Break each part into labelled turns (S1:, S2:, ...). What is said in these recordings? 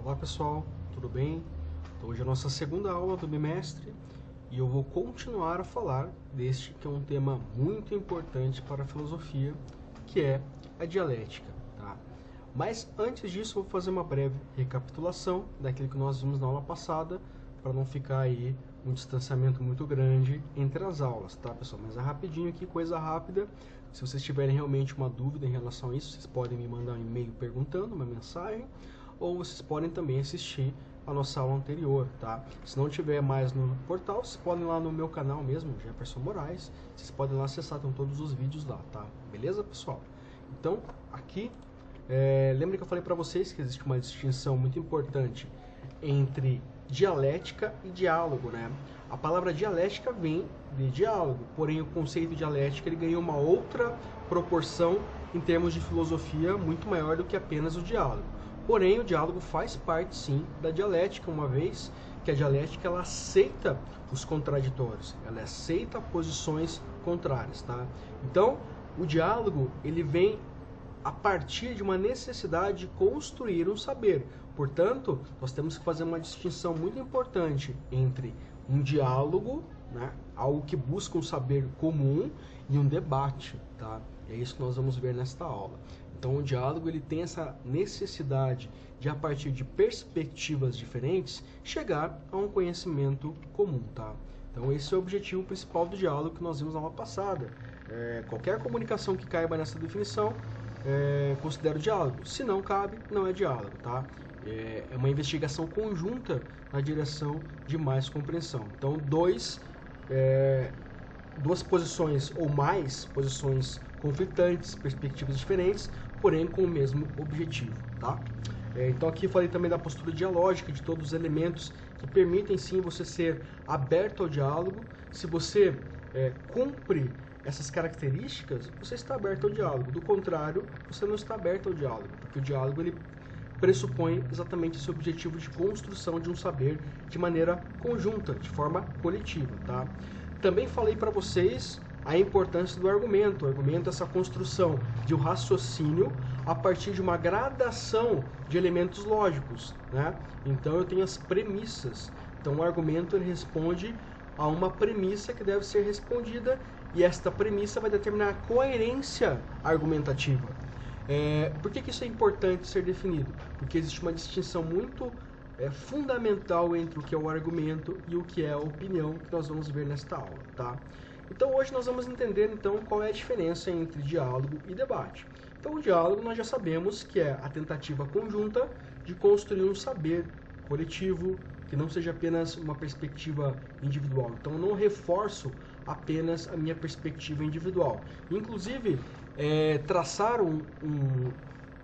S1: Olá pessoal, tudo bem? Então, hoje é a nossa segunda aula do bimestre e eu vou continuar a falar deste que é um tema muito importante para a filosofia, que é a dialética. Tá? Mas antes disso, eu vou fazer uma breve recapitulação daquilo que nós vimos na aula passada, para não ficar aí um distanciamento muito grande entre as aulas, tá pessoal? Mas é rapidinho aqui, coisa rápida. Se vocês tiverem realmente uma dúvida em relação a isso, vocês podem me mandar um e-mail perguntando, uma mensagem, ou vocês podem também assistir a nossa aula anterior, tá? Se não tiver mais no portal, vocês podem ir lá no meu canal mesmo, Jefferson Moraes, vocês podem lá acessar, estão todos os vídeos lá, tá? Beleza, pessoal? Então, aqui, lembra que eu falei para vocês que existe uma distinção muito importante entre dialética e diálogo, né? A palavra dialética vem de diálogo, porém o conceito de dialética ele ganhou uma outra proporção em termos de filosofia muito maior do que apenas o diálogo. Porém, o diálogo faz parte, sim, da dialética, uma vez que a dialética ela aceita os contraditórios, ela aceita posições contrárias, tá? Então, o diálogo ele vem a partir de uma necessidade de construir um saber. Portanto, nós temos que fazer uma distinção muito importante entre um diálogo, né, algo que busca um saber comum, e um debate, tá? É isso que nós vamos ver nesta aula. Então, o diálogo ele tem essa necessidade de, a partir de perspectivas diferentes, chegar a um conhecimento comum, tá? Então, esse é o objetivo principal do diálogo que nós vimos na aula passada. Qualquer comunicação que caiba nessa definição, considero diálogo. Se não cabe, não é diálogo, tá? É uma investigação conjunta na direção de mais compreensão. Então, duas posições ou mais posições conflitantes, perspectivas diferentes, porém com o mesmo objetivo, tá? Então aqui eu falei também da postura dialógica, de todos os elementos que permitem sim você ser aberto ao diálogo. Se você cumpre essas características, você está aberto ao diálogo. Do contrário, você não está aberto ao diálogo, porque o diálogo ele pressupõe exatamente esse objetivo de construção de um saber de maneira conjunta, de forma coletiva, tá? Também falei para vocês a importância do argumento. O argumento é essa construção de um raciocínio a partir de uma gradação de elementos lógicos, né? Então eu tenho as premissas. Então o argumento ele responde a uma premissa que deve ser respondida e esta premissa vai determinar a coerência argumentativa. Por que isso é importante ser definido? Porque existe uma distinção muito fundamental entre o que é o argumento e o que é a opinião, que nós vamos ver nesta aula, tá? Então hoje nós vamos entender então qual é a diferença entre diálogo e debate. Então o diálogo nós já sabemos que é a tentativa conjunta de construir um saber coletivo que não seja apenas uma perspectiva individual. Então eu não reforço apenas a minha perspectiva individual. Inclusive, traçar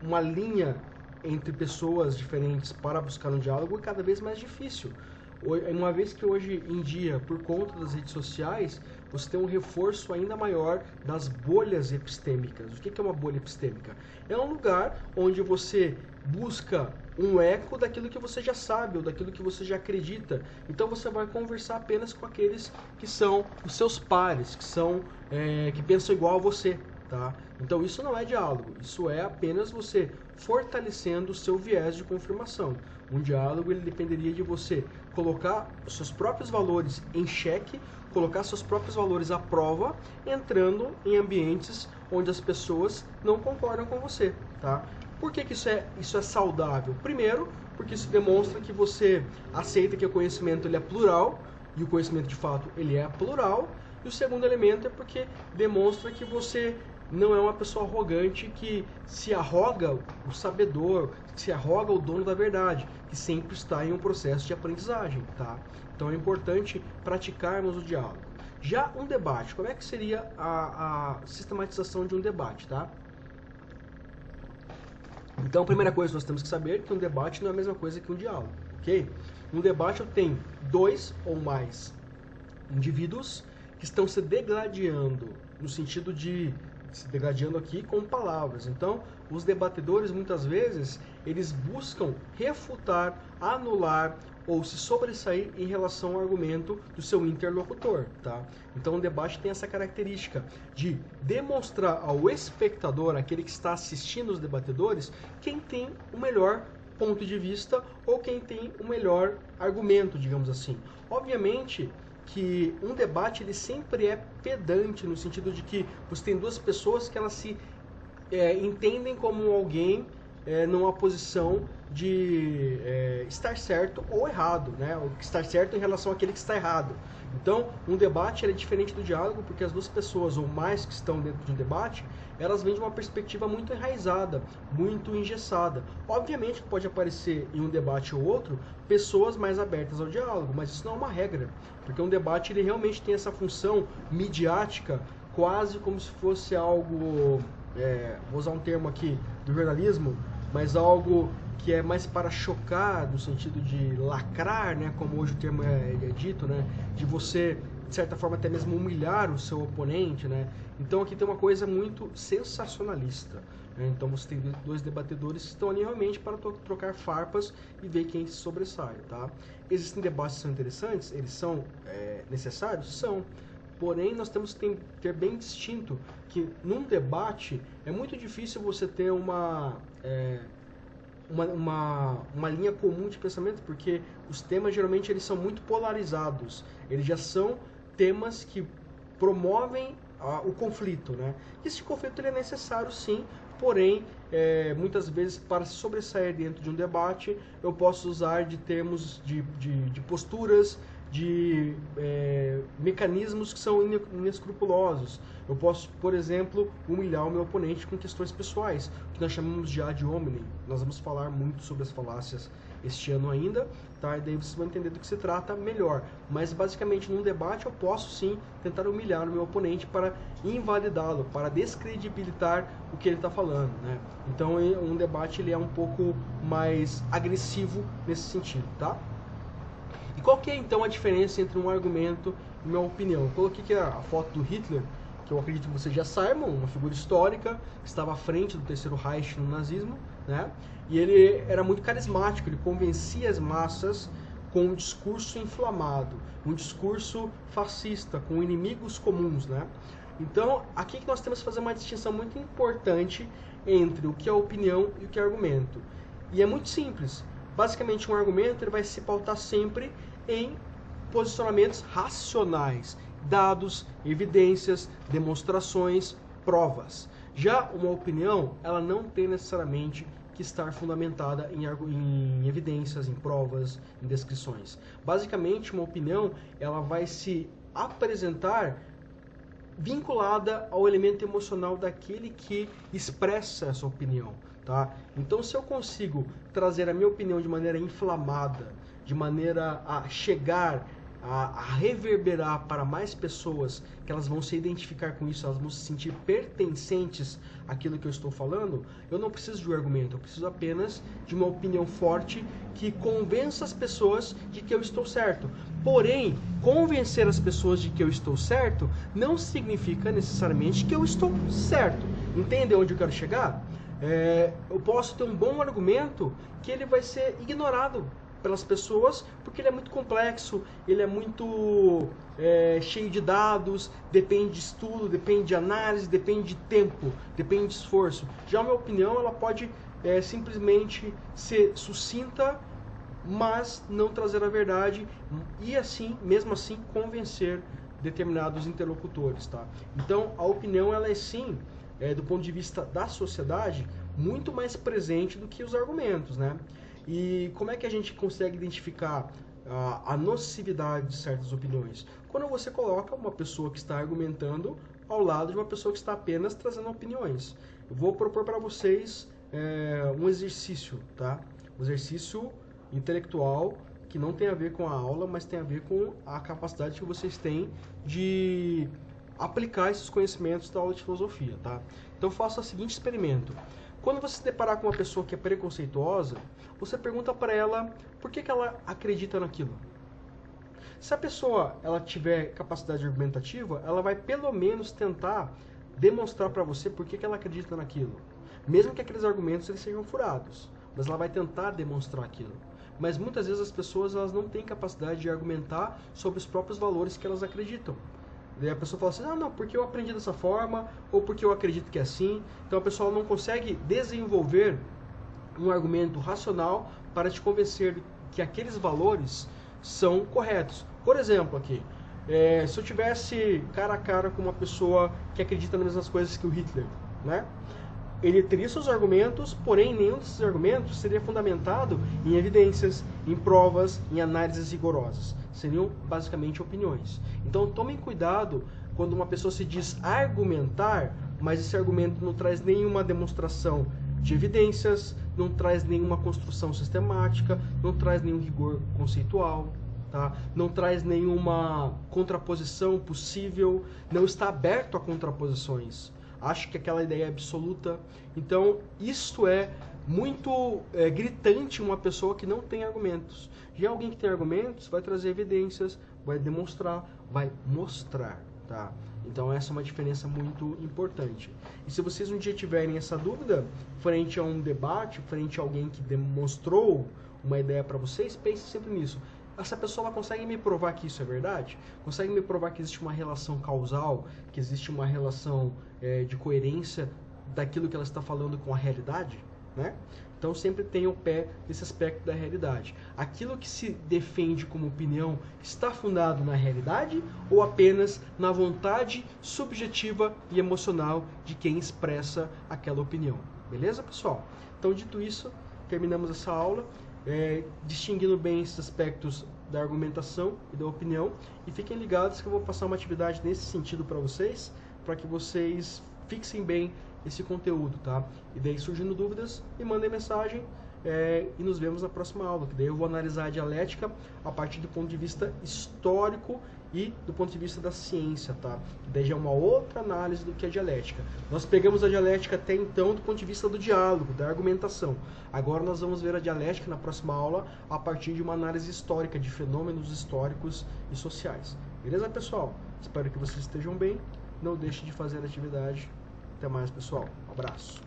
S1: uma linha entre pessoas diferentes para buscar um diálogo é cada vez mais difícil. Uma vez que hoje em dia, por conta das redes sociais, você tem um reforço ainda maior das bolhas epistêmicas. O que é uma bolha epistêmica? É um lugar onde você busca um eco daquilo que você já sabe ou daquilo que você já acredita. Então você vai conversar apenas com aqueles que são os seus pares, que pensam igual a você. Tá? Então isso não é diálogo, isso é apenas você fortalecendo o seu viés de confirmação. Um diálogo ele dependeria de você colocar os seus próprios valores em xeque, colocar seus próprios valores à prova, entrando em ambientes onde as pessoas não concordam com você. Tá? Por que isso é saudável? Primeiro, porque isso demonstra que você aceita que o conhecimento ele é plural, e o conhecimento de fato ele é plural. E o segundo elemento é porque demonstra que você não é uma pessoa arrogante que se arroga o sabedor, que se arroga o dono da verdade, que sempre está em um processo de aprendizagem, tá? Então é importante praticarmos o diálogo. Já um debate, como é que seria a sistematização de um debate, tá? Então a primeira coisa que nós temos que saber é que um debate não é a mesma coisa que um diálogo, ok? Um debate eu tenho dois ou mais indivíduos que estão se degladiando, no sentido de se degladiando aqui com palavras. Então, os debatedores, muitas vezes, eles buscam refutar, anular ou se sobressair em relação ao argumento do seu interlocutor, tá? Então, o debate tem essa característica de demonstrar ao espectador, aquele que está assistindo os debatedores, quem tem o melhor ponto de vista ou quem tem o melhor argumento, digamos assim. Obviamente que um debate ele sempre é pedante, no sentido de que você tem duas pessoas que elas se entendem como alguém numa posição de estar certo ou errado, né? Ou estar certo em relação àquele que está errado. Então, um debate é diferente do diálogo, porque as duas pessoas, ou mais que estão dentro de um debate, elas vêm de uma perspectiva muito enraizada, muito engessada. Obviamente que pode aparecer em um debate ou outro pessoas mais abertas ao diálogo, mas isso não é uma regra, porque um debate ele realmente tem essa função midiática, quase como se fosse algo, vou usar um termo aqui do jornalismo, mas algo que é mais para chocar, no sentido de lacrar, né, como hoje o termo é dito, né, de você, de certa forma, até mesmo humilhar o seu oponente, né. Então aqui tem uma coisa muito sensacionalista, né? Então você tem dois debatedores que estão ali realmente para trocar farpas e ver quem se sobressai, tá? Existem debates que são interessantes, eles são necessários? São. Porém, nós temos que ter bem distinto que num debate é muito difícil você ter uma linha comum de pensamento, porque os temas geralmente eles são muito polarizados. Eles já são temas que promovem o conflito, né? Esse conflito ele é necessário, sim, porém, muitas vezes, para se sobressair dentro de um debate, eu posso usar de termos, de posturas, de mecanismos que são inescrupulosos. Eu posso, por exemplo, humilhar o meu oponente com questões pessoais, que nós chamamos de ad hominem. Nós vamos falar muito sobre as falácias este ano ainda, tá? E daí vocês vão entender do que se trata melhor. Mas basicamente num debate eu posso sim tentar humilhar o meu oponente para invalidá-lo, para descredibilitar o que ele está falando, né? Então um debate ele é um pouco mais agressivo nesse sentido, tá? E qual que é então a diferença entre um argumento e uma opinião? Eu coloquei aqui a foto do Hitler, que eu acredito que vocês já saibam, uma figura histórica, que estava à frente do Terceiro Reich no nazismo, né? E ele era muito carismático, ele convencia as massas com um discurso inflamado, um discurso fascista, com inimigos comuns, né? Então, aqui que nós temos que fazer uma distinção muito importante entre o que é opinião e o que é argumento. E é muito simples. Basicamente, um argumento ele vai se pautar sempre em posicionamentos racionais, dados, evidências, demonstrações, provas. Já uma opinião, ela não tem necessariamente que estar fundamentada em evidências, em provas, em descrições. Basicamente, uma opinião, ela vai se apresentar vinculada ao elemento emocional daquele que expressa essa opinião, tá? Então, se eu consigo trazer a minha opinião de maneira inflamada, de maneira a chegar a reverberar para mais pessoas, que elas vão se identificar com isso, elas vão se sentir pertencentes àquilo que eu estou falando, eu não preciso de um argumento, eu preciso apenas de uma opinião forte que convença as pessoas de que eu estou certo. Porém, convencer as pessoas de que eu estou certo não significa necessariamente que eu estou certo. Entende onde eu quero chegar? Eu posso ter um bom argumento que ele vai ser ignorado pelas pessoas, porque ele é muito complexo, ele é muito cheio de dados, depende de estudo, depende de análise, depende de tempo, depende de esforço. Já a minha opinião, ela pode simplesmente ser sucinta, mas não trazer a verdade e assim, mesmo assim, convencer determinados interlocutores, tá? Então, a opinião, ela é sim, do ponto de vista da sociedade, muito mais presente do que os argumentos, né? E como é que a gente consegue identificar a nocividade de certas opiniões? Quando você coloca uma pessoa que está argumentando ao lado de uma pessoa que está apenas trazendo opiniões. Eu vou propor para vocês um exercício, tá? Um exercício intelectual que não tem a ver com a aula, mas tem a ver com a capacidade que vocês têm de aplicar esses conhecimentos da aula de filosofia, tá? Então faça o seguinte experimento. Quando você se deparar com uma pessoa que é preconceituosa, você pergunta para ela por que ela acredita naquilo. Se a pessoa ela tiver capacidade argumentativa, ela vai pelo menos tentar demonstrar para você por que ela acredita naquilo. Mesmo que aqueles argumentos eles sejam furados, mas ela vai tentar demonstrar aquilo. Mas muitas vezes as pessoas elas não têm capacidade de argumentar sobre os próprios valores que elas acreditam. Daí a pessoa fala assim, não, porque eu aprendi dessa forma, ou porque eu acredito que é assim. Então a pessoa não consegue desenvolver um argumento racional para te convencer que aqueles valores são corretos. Por exemplo, aqui, se eu tivesse cara a cara com uma pessoa que acredita nas mesmas coisas que o Hitler, né? Ele teria seus argumentos, porém nenhum desses argumentos seria fundamentado em evidências, em provas, em análises rigorosas. Seriam basicamente opiniões. Então tomem cuidado quando uma pessoa se diz argumentar, mas esse argumento não traz nenhuma demonstração de evidências, não traz nenhuma construção sistemática, não traz nenhum rigor conceitual, tá? Não traz nenhuma contraposição possível, não está aberto a contraposições. Acho que aquela ideia é absoluta. Então, isto é muito gritante uma pessoa que não tem argumentos. Já alguém que tem argumentos vai trazer evidências, vai demonstrar, vai mostrar, tá? Então, essa é uma diferença muito importante. E se vocês um dia tiverem essa dúvida, frente a um debate, frente a alguém que demonstrou uma ideia para vocês, pense sempre nisso. Essa pessoa ela consegue me provar que isso é verdade? Consegue me provar que existe uma relação causal, que existe uma relação de coerência daquilo que ela está falando com a realidade? Né? Então sempre tenha o pé nesse aspecto da realidade. Aquilo que se defende como opinião está fundado na realidade ou apenas na vontade subjetiva e emocional de quem expressa aquela opinião? Beleza, pessoal? Então, dito isso, terminamos essa aula. Distinguindo bem esses aspectos da argumentação e da opinião, e fiquem ligados que eu vou passar uma atividade nesse sentido para vocês vocês fixem bem esse conteúdo, tá? E daí, surgindo dúvidas, me mandem mensagem e nos vemos na próxima aula, que daí eu vou analisar a dialética a partir do ponto de vista histórico e do ponto de vista da ciência, tá? Daí já é uma outra análise do que a dialética. Nós pegamos a dialética até então do ponto de vista do diálogo, da argumentação. Agora nós vamos ver a dialética na próxima aula a partir de uma análise histórica, de fenômenos históricos e sociais. Beleza, pessoal? Espero que vocês estejam bem. Não deixe de fazer a atividade. Até mais, pessoal. Um abraço.